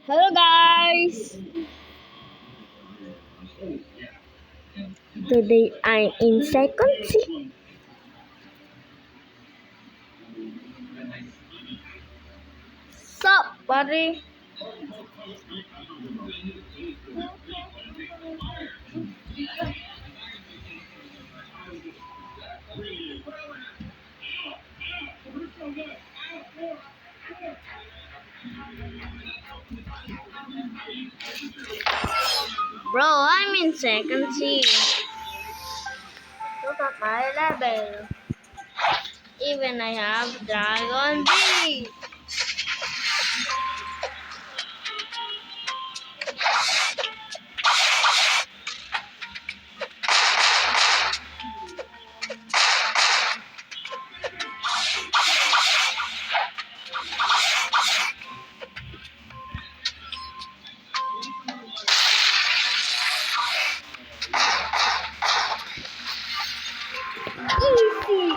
Hello guys! Today I'm in second C. Sup, buddy? Bro, I'm in second C. Look at my level. Even I have Dragon D. Easy!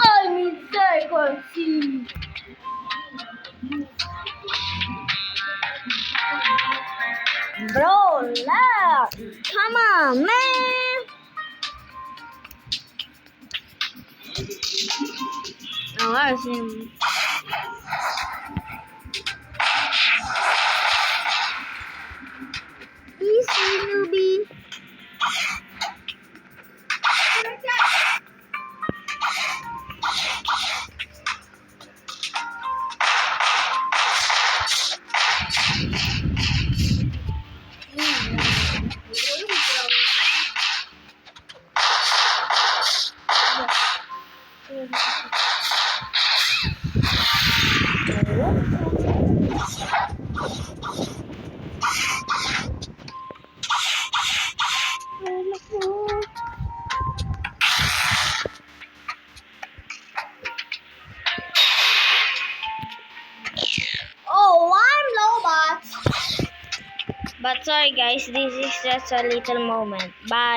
I'm in second C. Bro, look! Come on, man! Oh, I see him. Easy, newbie. Oh, I'm Lobot. But sorry guys, this is just a little moment. Bye.